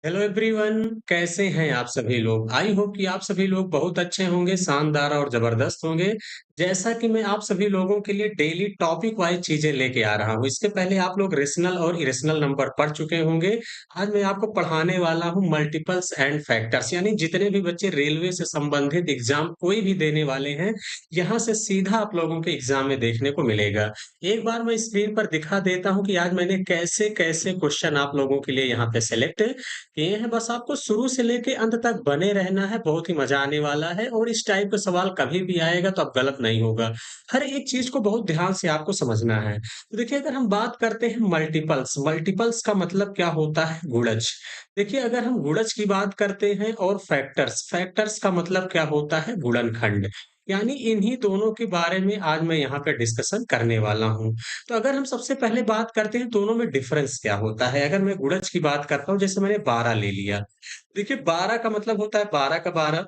Hello everyone, कैसे हैं आप सभी लोग। आई होप कि आप सभी लोग बहुत अच्छे होंगे, शानदार और जबरदस्त होंगे। जैसा कि मैं आप सभी लोगों के लिए डेली टॉपिक वाइज चीजें लेके आ रहा हूँ। इसके पहले आप लोग रेशनल और इरेशनल नंबर पढ़ चुके होंगे। आज मैं आपको पढ़ाने वाला हूँ मल्टीपल्स एंड फैक्टर्स, यानी जितने भी बच्चे रेलवे से संबंधित एग्जाम कोई भी देने वाले हैं, यहाँ से सीधा आप लोगों के एग्जाम में देखने को मिलेगा। एक बार मैं स्क्रीन पर दिखा देता हूँ कि आज मैंने कैसे कैसे क्वेश्चन आप लोगों के लिए यहाँ पे सेलेक्ट किए हैं। बस आपको शुरू से लेके अंत तक बने रहना है, बहुत ही मजा आने वाला है। और इस टाइप का सवाल कभी भी आएगा तो अब गलत नहीं होगा। हर एक चीज को बहुत ध्यान से आपको समझना है। तो देखिए, अगर हम बात करते हैं मल्टीपल्स, मल्टीपल्स का मतलब क्या होता है? गुणज। देखिए, अगर हम गुणज की बात करते हैं, और फैक्टर्स, फैक्टर्स का मतलब क्या होता है? गुणनखंड। यानी इन्हीं दोनों के बारे में आज मैं यहाँ पे डिस्कशन करने वाला हूँ। तो अगर हम सबसे पहले बात करते हैं दोनों में डिफरेंस क्या होता है। अगर मैं गुणज की बात करता हूँ, जैसे मैंने 12 ले लिया। देखिए, 12 का मतलब होता है 12 का 12,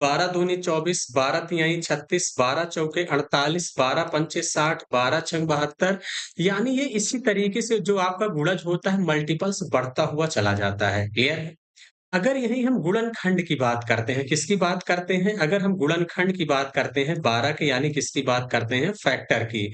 12 दूनी 24, 12 तिहाई 36, 12 चौके 48, 12 पंचे 60, 12 छंग 72। यानी ये इसी तरीके से जो आपका गुणज होता है, मल्टीपल्स बढ़ता हुआ चला जाता है। क्लियर है? अगर यही हम गुणनखंड की बात करते हैं, किसकी बात करते हैं? अगर हम गुणनखंड की बात करते हैं 12 के, यानी किसकी बात करते हैं? फैक्टर की।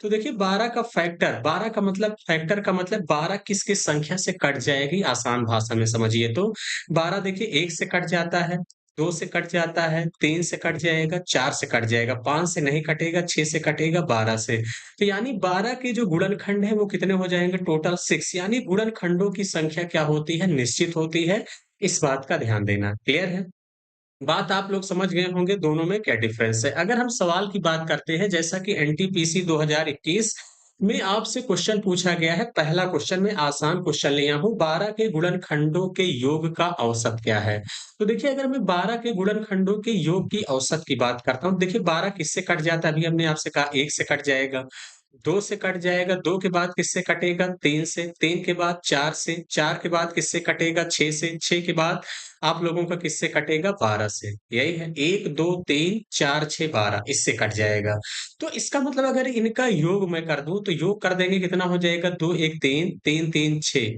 तो देखिए, 12 का फैक्टर, 12 का मतलब, फैक्टर का मतलब 12 किस-किस संख्या से कट जाएगी, आसान भाषा में समझिए तो। 12 देखिए 1 से कट जाता है, 2 से कट जाता है, 3 से कट जाएगा, 4 से कट जाएगा, 5 से नहीं कटेगा, 6 से कटेगा, 12 से। तो यानी 12 के जो गुणनखंड है वो कितने हो जाएंगे? टोटल 6। यानी गुणनखंडों की संख्या क्या होती है? निश्चित होती है। इस बात का ध्यान देना। क्लियर है? बात आप लोग समझ गए होंगे दोनों में क्या डिफरेंस है। अगर हम सवाल की बात करते हैं, जैसा कि एनटीपीसी 2021 में आपसे क्वेश्चन पूछा गया है, पहला क्वेश्चन में आसान क्वेश्चन लिया हूँ, 12 के गुणनखंडों के योग का औसत क्या है। तो देखिए, अगर मैं 12 के गुणनखंडों के योग की औसत की बात करता हूँ, देखिए 12 किससे कट जाता है? अभी हमने आपसे कहा 1 से कट जाएगा, 2 से कट जाएगा, 2 के बाद किससे कटेगा? 3 से, 3 के बाद 4 से, 4 के बाद किससे कटेगा? 6 से, 6 के बाद आप लोगों का किससे कटेगा? 12 से। यही है, 1 2 3 4 6 12, इससे कट जाएगा। तो इसका मतलब अगर इनका योग मैं कर दूं, तो योग कर देंगे, कितना हो जाएगा? 2 1 3, 3 3 6,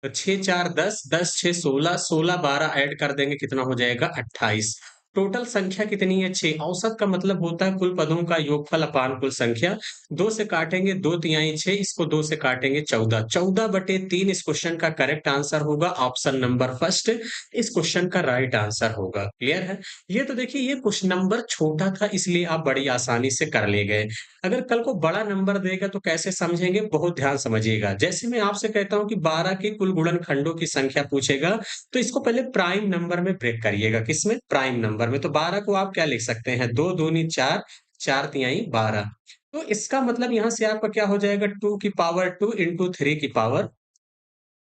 तो 6 4 10, 10 6 16, 16 12 ऐड कर देंगे, कितना हो जाएगा? 28। टोटल संख्या कितनी है? 6। औसत का मतलब होता है कुल पदों का योगफल अपान कुल संख्या। 2 से काटेंगे 2 तिहाई 6, इसको 2 से काटेंगे 14, 14/3 इस क्वेश्चन का करेक्ट आंसर होगा। ऑप्शन नंबर फर्स्ट इस क्वेश्चन का राइट आंसर होगा। क्लियर है? ये तो देखिए, ये क्वेश्चन नंबर छोटा था, इसलिए आप बड़ी आसानी से कर ले गए। अगर कल को बड़ा नंबर देगा तो कैसे समझेंगे? बहुत ध्यान समझिएगा। जैसे मैं आपसे कहता हूं कि 12 के कुल गुणनखंडों की संख्या पूछेगा, तो इसको पहले प्राइम नंबर में ब्रेक करिएगा। किसमें? प्राइम नंबर में। तो 12 को आप क्या लिख सकते हैं? 2 दूनी 4, 4 तिहाई 12। तो इसका मतलब यहाँ से आपका क्या हो जाएगा? 2 की पावर 2 इंटू 3 की पावर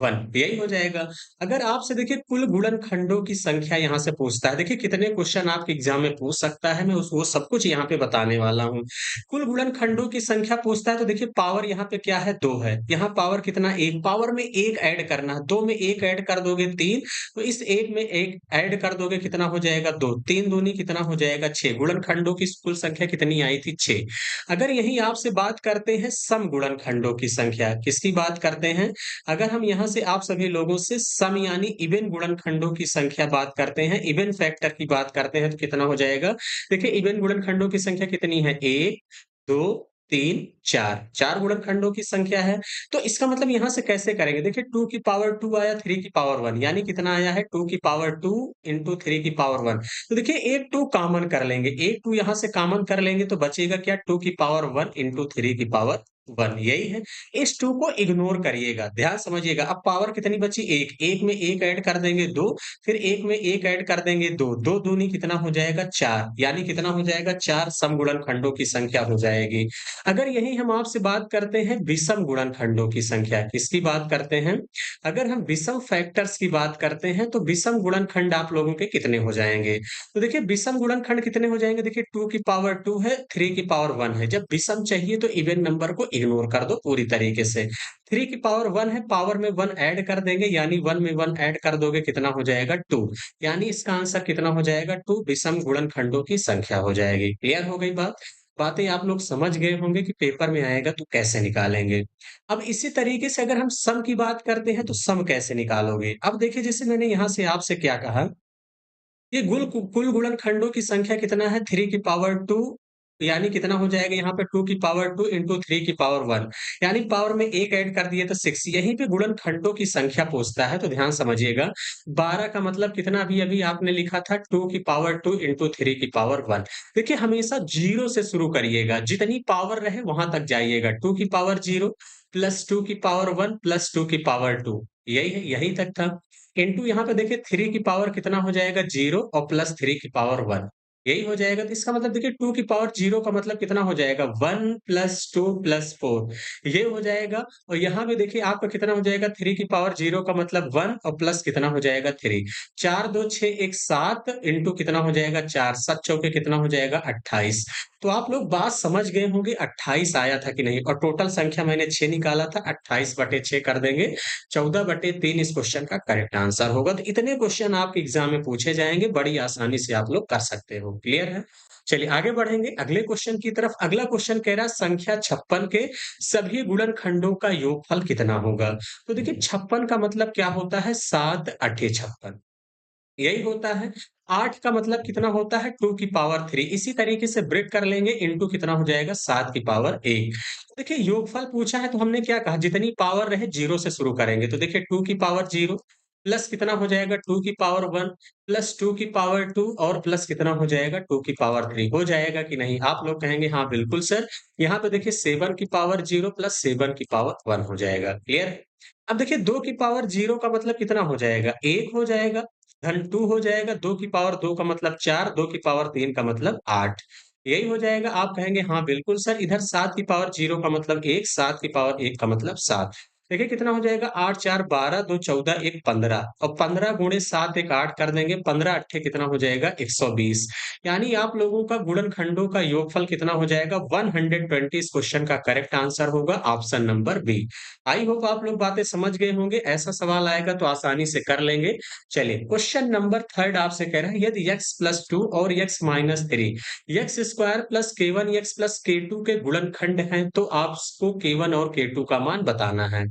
1, यही हो जाएगा। अगर आपसे देखिए कुल गुणनखंडों की संख्या यहाँ से पूछता है, देखिए कितने क्वेश्चन आपके एग्जाम में पूछ सकता है, मैं उस वो सब कुछ यहाँ पे बताने वाला हूँ। कुल गुणनखंडों की संख्या पूछता है, तो देखिए पावर यहाँ पे क्या है? 2 है। यहाँ पावर कितना? 1। पावर में 1 ऐड करना है, 2 में 1 ऐड कर दोगे 3, तो इस 1 में 1 ऐड कर दोगे, कितना हो जाएगा? 2। 3 दूनी कितना हो जाएगा? 6। गुणनखंडों की कुल संख्या कितनी आई थी? 6। अगर यही आपसे बात करते हैं सम गुणनखंडों की संख्या, किसकी बात करते हैं? अगर हम यहाँ से आप सभी लोगों से सम यानी इवन गुणनखंडों की संख्या बात करते हैं, इवन फैक्टर की बात करते हैं, तो कितना हो जाएगा? देखिए, इवन गुणनखंडों की संख्या कितनी है? 1 2 3 4, 4 गुणनखंडों की संख्या है। तो इसका मतलब यहाँ से कैसे करेंगे? देखिए, 2 की पावर 2 आया, 3 की पावर 1, यानी कितना आया है? 2 की पावर 2 इंटू 3 की पावर 1। तो देखिए, एक 2 कॉमन कर लेंगे, एक 2 यहाँ से कॉमन कर लेंगे, तो बचेगा क्या? 2 की पावर 1 इंटू 3 की पावर 1, यही है। इस 2 को इग्नोर करिएगा, ध्यान समझिएगा। अब पावर कितनी बची? 1। 1 में 1 ऐड कर देंगे 2, फिर 1 में 1 ऐड कर देंगे 2, 2 दूनी कितना हो जाएगा? 4, यानी कितना हो जाएगा? 4 समगुणनखंडों की संख्या हो जाएगी। अगर यही हम आपसे बात करते हैं विषम गुणनखंडों की संख्या, किसकी बात करते हैं? अगर हम विषम फैक्टर्स की बात करते हैं, तो विषम गुणनखंड आप लोगों के कितने हो जाएंगे? तो देखिए, विषम गुणनखंड कितने हो जाएंगे? देखिए, 2 की पावर 2 है, 3 की पावर 1 है। जब विषम चाहिए तो इवन नंबर को इग्नोर कर दो पूरी तरीके से। 3 की पावर 1 है, पावर में 1 ऐड कर देंगे, यानी 1 में 1 ऐड कर दोगे, कितना हो जाएगा? 2। यानी इसका आंसर कितना हो जाएगा? 2 विषम गुणनखंडों की संख्या हो जाएगी। क्लियर हो गई बात? बातें आप लोग समझ गए होंगे कि पेपर में आएगा तो कैसे निकालेंगे। अब इसी तरीके से अगर हम सम की बात करते हैं तो सम कैसे निकालोगे? अब देखिए जैसे मैंने यहाँ से आपसे क्या कहा, ये कुल गुणनखंडों की संख्या कितना है 3 की पावर 2, यानी कितना हो जाएगा यहाँ पे 2 की पावर 2 इंटू 3 की पावर 1, यानी पावर में 1 ऐड कर दिए तो 6। यहीं पे गुणनखंडों की संख्या पूछता है तो ध्यान समझिएगा। 12 का मतलब कितना अभी अभी आपने लिखा था 2 की पावर 2 इंटू 3 की पावर 1। देखिए हमेशा 0 से शुरू करिएगा, जितनी पावर रहे वहां तक जाइएगा। 2 की पावर 0 प्लस 2 की पावर 1 प्लस 2 की पावर 2, यही है, यहीं तक था। इंटू यहाँ पे देखिए 3 की पावर कितना हो जाएगा 0 और प्लस 3 की पावर 1, यही हो जाएगा। तो इसका मतलब देखिए 2 की पावर 0 का मतलब कितना हो जाएगा 1 प्लस 2 प्लस 4, ये हो जाएगा। और यहाँ पे देखिए आपका कितना हो जाएगा 3 की पावर 0 का मतलब 1 और प्लस कितना हो जाएगा 3। 4 2 6 1 7 इंटू कितना हो जाएगा 4, 7 चौके कितना हो जाएगा 28। तो आप लोग बात समझ गए होंगे 28 आया था कि नहीं, और टोटल संख्या मैंने 6 निकाला था, 28 बटे 6 कर देंगे, 14/3 इस क्वेश्चन का करेक्ट आंसर होगा। तो इतने क्वेश्चन आपके एग्जाम में पूछे जाएंगे, बड़ी आसानी से आप लोग कर सकते हो। क्लियर है? चलिए आगे बढ़ेंगे अगले क्वेश्चन की तरफ। अगला क्वेश्चन कह रहा है संख्या 56 के सभी गुणनखंडों का योगफल कितना होगा? तो देखिए 56 का मतलब क्या होता है 7 अठे 56, यही होता है। 8 का मतलब कितना होता है 2 की पावर 3। इसी तरीके से ब्रेक कर लेंगे, इंटू कितना हो जाएगा 7 की पावर 1। देखिए योगफल पूछा है तो हमने क्या कहा जितनी पावर रहे 0 से शुरू करेंगे। तो देखिए 2 की पावर 0 प्लस कितना हो जाएगा 2 की पावर 1 प्लस 2 की पावर 2 और प्लस कितना हो जाएगा 2 की पावर 3। हो जाएगा कि नहीं? आप लोग कहेंगे हाँ बिल्कुल सर। यहाँ पे देखिए 7 की पावर 0 प्लस 7 की पावर 1 हो जाएगा। क्लियर है? अब देखिए 2 की पावर 0 का मतलब कितना हो जाएगा 1 हो जाएगा, धन 2 हो जाएगा, 2 की पावर 2 का मतलब 4, 2 की पावर 3 का मतलब 8। यही हो जाएगा। आप कहेंगे हाँ बिल्कुल सर, इधर 7 की पावर 0 का मतलब 1, 7 की पावर 1 का मतलब 7। देखिए कितना हो जाएगा 8 4 12, 2 14, 1 15 और 15 गुणे 7 1 8 कर देंगे, 15 अट्ठे कितना हो जाएगा 120। यानी आप लोगों का गुणनखंडों का योगफल कितना हो जाएगा 120। इस क्वेश्चन का करेक्ट आंसर होगा option number B. I hope आप लोग बातें समझ गए होंगे। ऐसा सवाल आएगा तो आसानी से कर लेंगे। चलिए क्वेश्चन नंबर थर्ड आपसे कह रहा है यदि x प्लस 2 और x minus 3 x square plus k1 x plus k2 के गुणनखंड हैं तो आपको k1 और k2 का मान बताना है।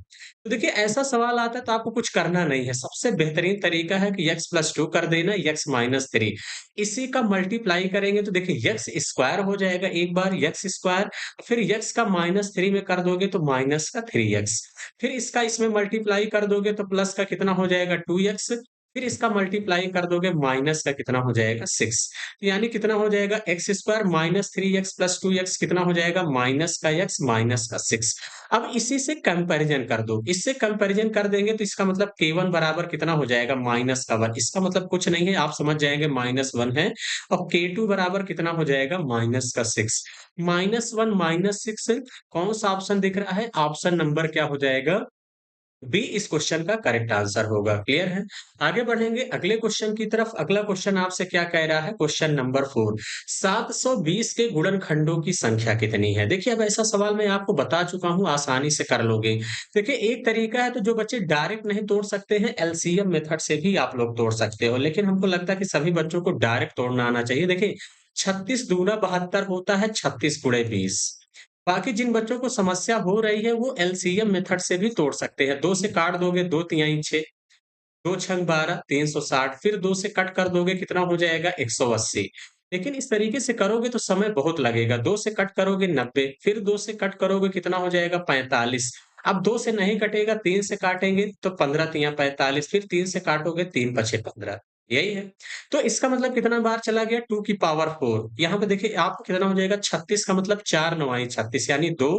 तो देखिए ऐसा सवाल आता है तो आपको कुछ करना नहीं है। सबसे बेहतरीन तरीका है कि x प्लस 2 कर देना, x माइनस 3 इसी का मल्टीप्लाई करेंगे तो देखिए x स्क्वायर हो जाएगा, एक बार x स्क्वायर, फिर x का माइनस 3 में कर दोगे तो माइनस का 3x, फिर इसका इसमें मल्टीप्लाई कर दोगे तो प्लस का कितना हो जाएगा 2x, फिर इसका मल्टीप्लाई कर दोगे माइनस का कितना हो जाएगा 6। यानी कितना हो जाएगा x square minus 3x plus 2x कितना हो जाएगा माइनस का x माइनस का 6। अब इसी से कंपैरिजन कर दो, इससे कंपैरिजन कर देंगे तो इसका मतलब k1 बराबर कितना हो जाएगा माइनस का 1। इसका मतलब कुछ नहीं है, आप समझ जाएंगे -1 है। और k2 बराबर कितना हो जाएगा माइनस का 6। -1 -6 कौन सा ऑप्शन दिख रहा है? ऑप्शन नंबर क्या हो जाएगा बी इस क्वेश्चन का करेक्ट आंसर होगा। क्लियर है? आगे बढ़ेंगे अगले क्वेश्चन की तरफ। अगला क्वेश्चन आपसे क्या कह रहा है? क्वेश्चन नंबर 4, 720 के गुणनखंडों की संख्या कितनी है? देखिए अब ऐसा सवाल मैं आपको बता चुका हूं, आसानी से कर लोगे। देखिए एक तरीका है तो जो बच्चे डायरेक्ट नहीं तोड़ सकते हैं एलसीएम मेथड से भी आप लोग तोड़ सकते हो, लेकिन हमको लगता है कि सभी बच्चों को डायरेक्ट तोड़ना आना चाहिए। देखिए 36 दूना 72 होता है 36 गुणे 20। बाकी जिन बच्चों को समस्या हो रही है वो एलसीएम मेथड से भी तोड़ सकते हैं। 2 से काट दोगे 2 तिहाई 6, 2 छंग 12 360, फिर 2 से कट कर दोगे कितना हो जाएगा 180। लेकिन इस तरीके से करोगे तो समय बहुत लगेगा। 2 से कट करोगे 90, फिर 2 से कट करोगे कितना हो जाएगा 45। अब 2 से नहीं कटेगा 3 से काटेंगे तो 15 तिया 45, फिर 3 से काटोगे 3 पछे 15, यही है। तो इसका मतलब कितना बार चला गया 2 की पावर 4। यहाँ पे देखिए आपको कितना हो जाएगा 36 का मतलब 4 9 36, यानी 2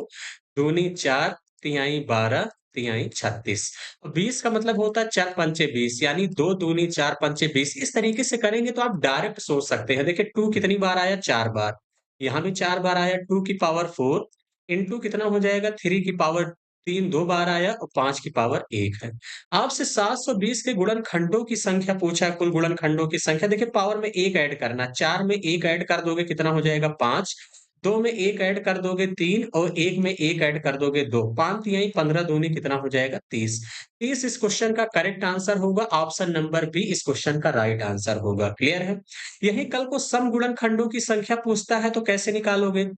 दूनी 4 तिहाई 12 तिहाई 36। 20 का मतलब होता है 4 पंचे 20, यानी 2 दूनी 4 पंचे 20। इस तरीके से करेंगे तो आप डायरेक्ट सोच सकते हैं। देखिए 2 कितनी बार आया 4 बार, यहाँ भी 4 बार आया 2 की पावर 4 इंटू कितना हो जाएगा 3 की पावर 3 2 बार आया और 5 की पावर 1 है। आपसे 720 के गुणनखंडों की संख्या पूछा है, कुल गुणनखंडों की संख्या। देखिए पावर में 1 ऐड करना, 4 में 1 ऐड कर दोगे कितना हो जाएगा 5, 2 में 1 ऐड कर दोगे 3 और 1 में 1 ऐड कर दोगे 2, 5 तिहाई 15 दूनी कितना हो जाएगा 30। 30 इस क्वेश्चन का करेक्ट आंसर होगा। ऑप्शन नंबर बी इस क्वेश्चन का राइट आंसर होगा। क्लियर है? यही कल को सम गुणनखंडों की संख्या पूछता है तो कैसे निकालोगे?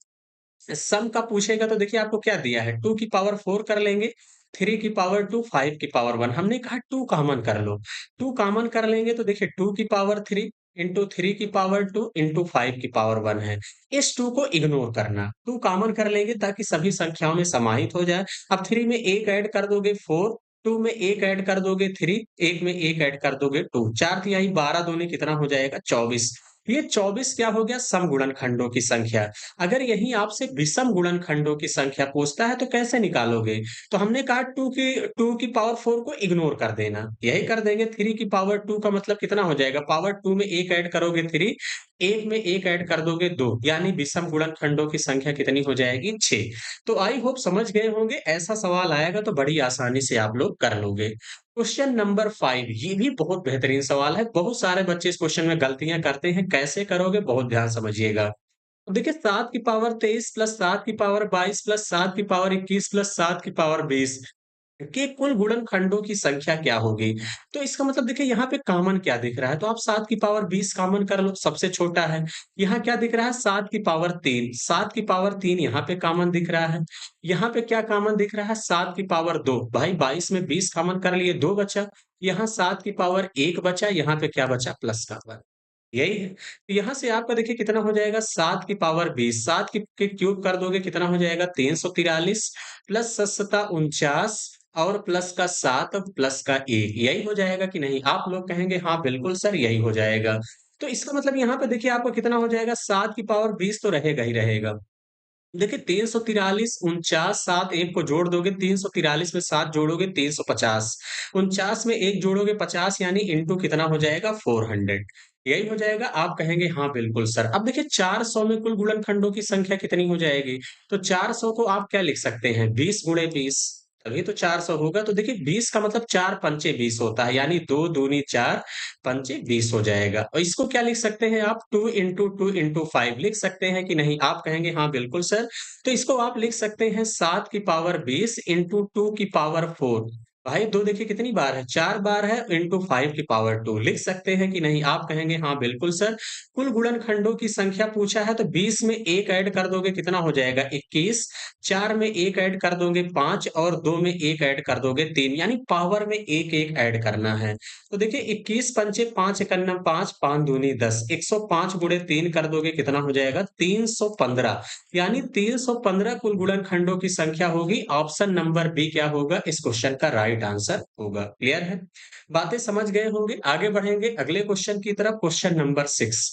सम का पूछेगा तो देखिए आपको क्या दिया है, 2 की पावर 4 कर लेंगे, 3 की पावर 2, 5 की पावर 1। हमने कहा 2 कॉमन कर लो। 2 कॉमन कर लेंगे तो देखिए 2 की पावर 3 इंटू 3 की पावर 2 इंटू 5 की पावर 1 है। इस 2 को इग्नोर करना। 2 कॉमन कर लेंगे ताकि सभी संख्याओं में समाहित हो जाए। अब 3 में 1 ऐड कर दोगे 4, 2 में 1 ऐड कर दोगे 3, 1 में 1 ऐड कर दोगे 2। 4 तिहाई 12 दूनी कितना हो जाएगा? 24। ये 24 क्या हो गया? समगुणनखंडों की संख्या। अगर यही आपसे विषम गुणनखंडों की संख्या पूछता है तो कैसे निकालोगे? तो हमने कहा 2 की पावर 4 को इग्नोर कर देना। यही कर देंगे। 3 की पावर 2 का मतलब कितना हो जाएगा? पावर 2 में 1 ऐड करोगे 3, 1 में 1 ऐड कर दोगे 2, यानी विषम गुणनखंडों की संख्या कितनी हो जाएगी? 6। तो आई होप समझ गए होंगे। ऐसा सवाल आएगा तो बड़ी आसानी से आप लोग कर लोगे। क्वेश्चन नंबर 5, ये भी बहुत बेहतरीन सवाल है। बहुत सारे बच्चे इस क्वेश्चन में गलतियां करते हैं। कैसे करोगे? बहुत ध्यान समझिएगा। अब देखिए 7 की पावर 23 प्लस 7 की पावर 22 प्लस 7 की पावर 21 प्लस 7 की पावर 20 के कुल गुणनखंडों की संख्या क्या होगी? तो इसका मतलब देखिए यहाँ पे कॉमन क्या दिख रहा है? तो आप 7 की पावर 20 कॉमन कर लो, सबसे छोटा है। यहाँ क्या दिख रहा है? 7 की पावर 3, 7 की पावर 3 यहाँ पे कॉमन दिख रहा है। यहाँ पे क्या कॉमन दिख रहा है? 7 की पावर 2। भाई 22 में 20 कॉमन कर लिए, 2 बचा। यहाँ 7 की पावर 1 बचा, यहाँ पे क्या बचा? प्लस का 1। यही है। तो यहाँ से आपका देखिए कितना हो जाएगा? 7 की पावर 20, 7 के क्यूब कर दोगे कितना हो जाएगा? 343 प्लस 7 सता 49 और प्लस का 7 प्लस का 1, यही हो जाएगा कि नहीं? आप लोग कहेंगे हाँ बिल्कुल सर यही हो जाएगा। तो इसका मतलब यहाँ पे देखिए आपको कितना हो जाएगा? 7 की पावर 20 तो रहेगा ही रहेगा। देखिए 343, 49, 7 1 को जोड़ दोगे, 343 में 7 जोड़ोगे 350, 49 में 1 जोड़ोगे 50, यानी इंटू कितना हो जाएगा? 400। यही हो जाएगा। आप कहेंगे हाँ बिल्कुल सर। अब देखिए 400 में कुल गुणनखंडों की संख्या कितनी हो जाएगी? तो 400 को आप क्या लिख सकते हैं? 20 गुणे 20, तभी तो 400 होगा। तो देखिए 20 का मतलब 4 पंचे 20 होता है, यानी 2 दूनी 4 पंचे 20 हो जाएगा। और इसको क्या लिख सकते हैं आप? 2 इंटू 2 इंटू 5 लिख सकते हैं कि नहीं? आप कहेंगे हाँ बिल्कुल सर। तो इसको आप लिख सकते हैं 7 की पावर 20 इंटू 2 की पावर 4। भाई 2 देखिए कितनी बार है? 4 बार है, इंटू 5 की पावर 2 लिख सकते हैं कि नहीं? आप कहेंगे हाँ बिल्कुल सर। कुल गुणनखंडों की संख्या पूछा है तो 20 में 1 ऐड कर दोगे कितना हो जाएगा? 21, 4 में 1 ऐड कर दोगे 5 और 2 में 1 ऐड कर दोगे 3, यानी पावर में 1-1 ऐड करना है। तो देखिए 21 पंचे 5 एकन्ना 5, 5 दूनी 10, 105 गुणे 3 कर दोगे कितना हो जाएगा? 315, यानी 315 कुल गुणनखंडों की संख्या होगी। ऑप्शन नंबर बी क्या होगा? इस क्वेश्चन का राइट आंसर होगा। क्लियर है? बातें समझ गए होंगे। आगे बढ़ेंगे अगले क्वेश्चन की तरफ। क्वेश्चन नंबर 6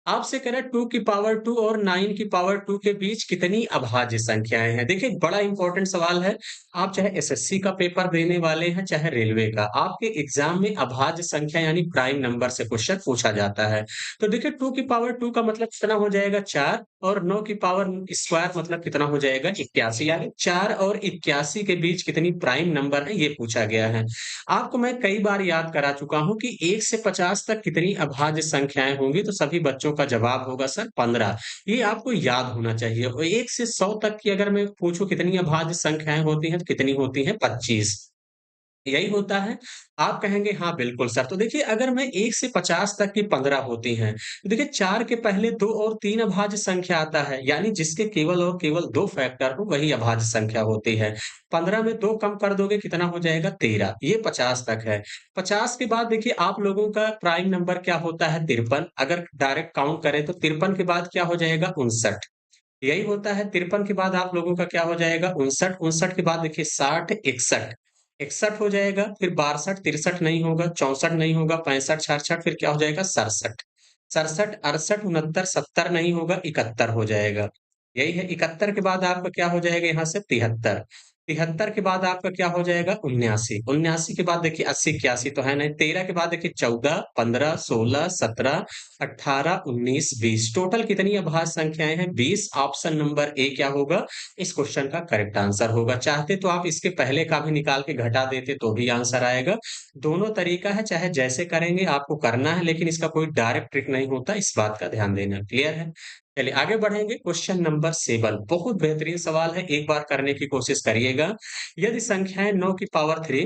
आपसे कह रहा है 2 की पावर 2 और 9 की पावर 2 के बीच कितनी अभाज्य संख्याएं हैं? देखिए बड़ा इंपॉर्टेंट सवाल है। आप चाहे एसएससी का पेपर देने वाले हैं, चाहे रेलवे का, आपके एग्जाम में अभाज्य संख्या यानी प्राइम नंबर से क्वेश्चन पूछा जाता है। तो देखिए 2 की पावर 2 का मतलब कितना हो जाएगा? 4, और 9 की पावर स्क्वायर मतलब कितना हो जाएगा? 81, यानी 4 और 81 के बीच कितनी प्राइम नंबर है, ये पूछा गया है। आपको मैं कई बार याद करा चुका हूँ कि 1 से 50 तक कितनी अभाज्य संख्याएं होंगी, तो सभी बच्चों का जवाब होगा सर 15। ये आपको याद होना चाहिए। और 1 से 100 तक की अगर मैं पूछूं कितनी अभाज्य संख्याएं होती हैं, तो कितनी होती हैं? 25। यही होता है। आप कहेंगे हाँ बिल्कुल सर। तो देखिए अगर मैं 1 से 50 तक की 15 होती हैं, तो देखिए 4 के पहले 2 और 3 अभाज्य संख्या आता है, यानी जिसके केवल और केवल 2 फैक्टर हो वही अभाज्य संख्या होती है। 15 में 2 कम कर दोगे कितना हो जाएगा? 13। ये 50 तक है। 50 के बाद देखिए आप लोगों का प्राइम नंबर क्या होता है? 53। अगर डायरेक्ट काउंट करें तो 53 के बाद क्या हो जाएगा? 59। यही होता है। 53 के बाद आप लोगों का क्या हो जाएगा? 59। 59 के बाद देखिए 60, 61, 61 हो जाएगा, फिर 62, 63 नहीं होगा, 64 नहीं होगा, 65, 66, फिर क्या हो जाएगा? 67, 67, 68, 69, 70 नहीं होगा, 71 हो जाएगा। यही है। 71 के बाद आपका क्या हो जाएगा? यहाँ से 73, 73 के बाद आपका क्या हो जाएगा? 79, 79 के बाद देखिए 80, 81 तो है नहीं। 13 के बाद देखिए 14, 15, 16, 17, 18, 19, 20, टोटल कितनी अभाज्य संख्याएं हैं? 20। ऑप्शन नंबर ए क्या होगा? इस क्वेश्चन का करेक्ट आंसर होगा। चाहते तो आप इसके पहले का भी निकाल के घटा देते तो भी आंसर आएगा। दोनों तरीका है, चाहे जैसे करेंगे आपको करना है, लेकिन इसका कोई डायरेक्ट ट्रिक नहीं होता, इस बात का ध्यान देना। क्लियर है? चलिए आगे बढ़ेंगे। क्वेश्चन नंबर 7 बहुत बेहतरीन सवाल है, एक बार करने की कोशिश करिएगा। यदि संख्याएं 9 की पावर 3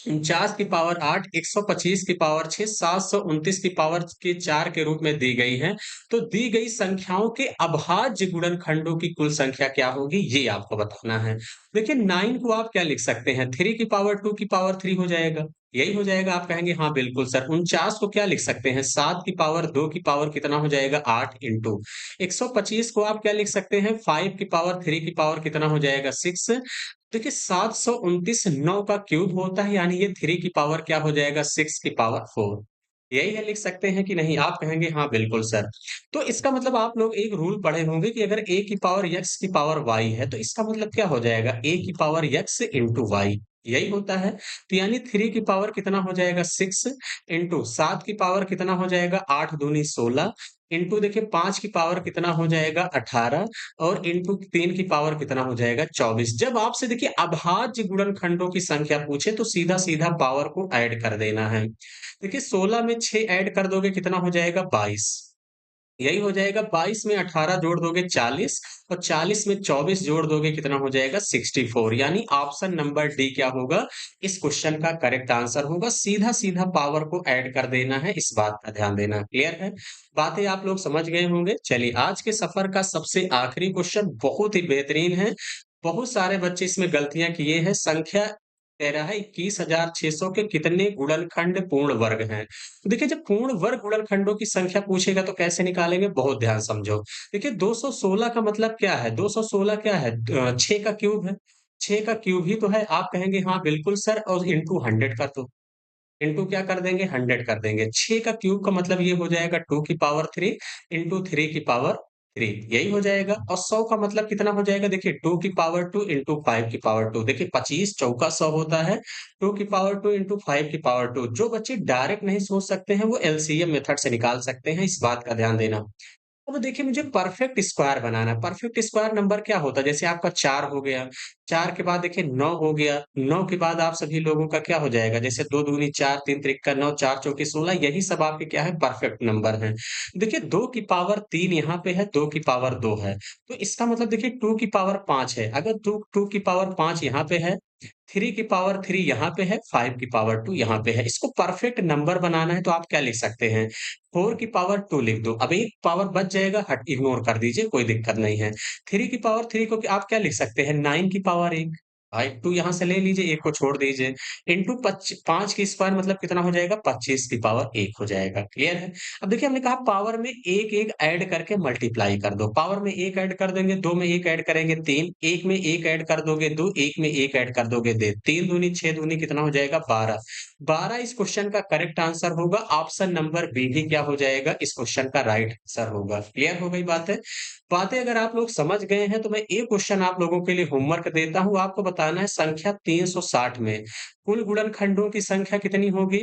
49 की पावर 8, 125 की पावर 6, 729 की पावर के 4 के रूप में दी गई है। तो दी गई संख्याओं के अभाज्य गुणनखंडों की कुल संख्या क्या होगी, ये आपको बताना है। देखिए 9 को आप क्या लिख सकते हैं, 3 की पावर 2 की पावर 3 हो जाएगा। यही हो जाएगा, आप कहेंगे हाँ बिल्कुल सर। 49 को क्या लिख सकते हैं, 7 की पावर 2 की पावर कितना हो जाएगा, 8 इंटू। 125 को आप क्या लिख सकते हैं, 5 की पावर 3 की पावर कितना हो जाएगा, 6। देखिए 729 9 का क्यूब होता है, यानी ये 3 की पावर क्या हो जाएगा, 6 की पावर 4। यही है, लिख सकते हैं कि नहीं? आप कहेंगे हाँ बिल्कुल सर। तो इसका मतलब आप लोग एक रूल पढ़े होंगे कि अगर a की पावर x की पावर y है, तो इसका मतलब क्या हो जाएगा, a की पावर x इंटू y। यही होता है। तो यानी 3 की पावर कितना हो जाएगा, 6 इंटू 7 की पावर कितना हो जाएगा, 8 दूनी 16 इंटू देखिए 5 की पावर कितना हो जाएगा, 18 और इंटू 3 की पावर कितना हो जाएगा, 24। जब आपसे देखिए अभाज्य गुणनखंडों की संख्या पूछे तो सीधा-सीधा पावर को ऐड कर देना है। देखिए 16 में 6 ऐड कर दोगे कितना हो जाएगा, 22। यही हो जाएगा, 22 में 18 जोड़ दोगे 40 और 40 में 24 जोड़ दोगे कितना हो जाएगा, 64। यानी ऑप्शन नंबर डी क्या होगा, इस क्वेश्चन का करेक्ट आंसर होगा। सीधा-सीधा पावर को ऐड कर देना है, इस बात का ध्यान देना। क्लियर है? बातें आप लोग समझ गए होंगे। चलिए आज के सफर का सबसे आखिरी क्वेश्चन बहुत ही बेहतरीन है। बहुत सारे बच्चे इसमें गलतियाँ किए हैं। संख्या कह रहा है 21,600 के कितने गुणनखंड पूर्ण वर्ग हैं? तो देखिए जब पूर्ण वर्ग गुणनखंडों की संख्या पूछेगा तो कैसे निकालेंगे, बहुत ध्यान समझो। देखिए 216 का मतलब क्या है, 216 क्या है, 6 का क्यूब है। 6 का क्यूब ही तो है। आप कहेंगे हाँ बिल्कुल सर, और इंटू 100 कर दो। इंटू क्या कर देंगे, 100 कर देंगे। 6 का क्यूब का मतलब ये हो जाएगा 2 की पावर 3 इंटू 3 की पावर 3, यही हो जाएगा। और 100 का मतलब कितना हो जाएगा, देखिए 2 की पावर 2 इंटू 5 की पावर 2। देखिए 25 चौका 100 होता है, 2 की पावर 2 इंटू 5 की पावर 2। जो बच्चे डायरेक्ट नहीं सोच सकते हैं वो एलसीएम मेथड से निकाल सकते हैं, इस बात का ध्यान देना। अब देखिए मुझे परफेक्ट स्क्वायर बनाना है। परफेक्ट स्क्वायर नंबर क्या होता है? जैसे आपका 4 हो गया, 4 के बाद देखिए 9 हो गया, 9 के बाद आप सभी लोगों का क्या हो जाएगा? जैसे 2 दूनी 4, 3 तिरिक्का 9, 4 चौके 16, यही सब आपके क्या है? परफेक्ट नंबर हैं। देखिए 2 की पावर 3 यहाँ पे है, 2 की पावर 2 है। तो इसका मतलब देखिए 2 की पावर 5 है। अगर 2 की पावर 5 यहाँ पे है, 3 की पावर 3 यहाँ पे है, 5 की पावर 2 यहाँ पे है। इसको परफेक्ट नंबर बनाना है तो आप क्या लिख सकते हैं? 4 की पावर 2 लिख दो। अब एक पावर बच जाएगा, हट इग्नोर कर दीजिए, कोई दिक्कत नहीं है। 3 की पावर 3 को आप क्या लिख सकते हैं? 9 की पावर 1। भाई 2 यहाँ से ले लीजिए, 1 को छोड़ दीजिए। इंटू 5 की स्क्वायर मतलब कितना हो जाएगा? 25 की पावर 1 हो जाएगा। क्लियर है? अब देखिए हमने कहा पावर में 1-1 ऐड करके मल्टीप्लाई कर दो। पावर में 1 ऐड कर देंगे, 2 में 1 ऐड करेंगे 3, 1 में 1 ऐड कर दोगे 2, 1 में 1 ऐड कर दोगे दे 3 दूनी 6 दूनी कितना हो जाएगा? 12। 12 इस क्वेश्चन का करेक्ट आंसर होगा। ऑप्शन नंबर बी ही क्या हो जाएगा, इस क्वेश्चन का राइट आंसर होगा। क्लियर हो गई बातें? बातें अगर आप लोग समझ गए हैं तो मैं एक क्वेश्चन आप लोगों के लिए होमवर्क देता हूँ। आपको बताना है संख्या 360 में कुल गुणनखंडों की संख्या कितनी होगी,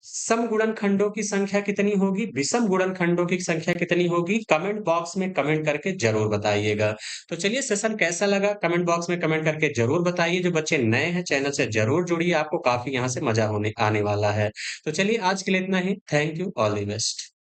सम गुणनखंडों की संख्या कितनी होगी, विषम गुणनखंडों की संख्या कितनी होगी। कमेंट बॉक्स में कमेंट करके जरूर बताइएगा। तो चलिए सेशन कैसा लगा कमेंट बॉक्स में कमेंट करके जरूर बताइए। जो बच्चे नए हैं चैनल से जरूर जुड़िए, आपको काफी यहाँ से मजा होने आने वाला है। तो चलिए आज के लिए इतना ही। Thank you, all the best.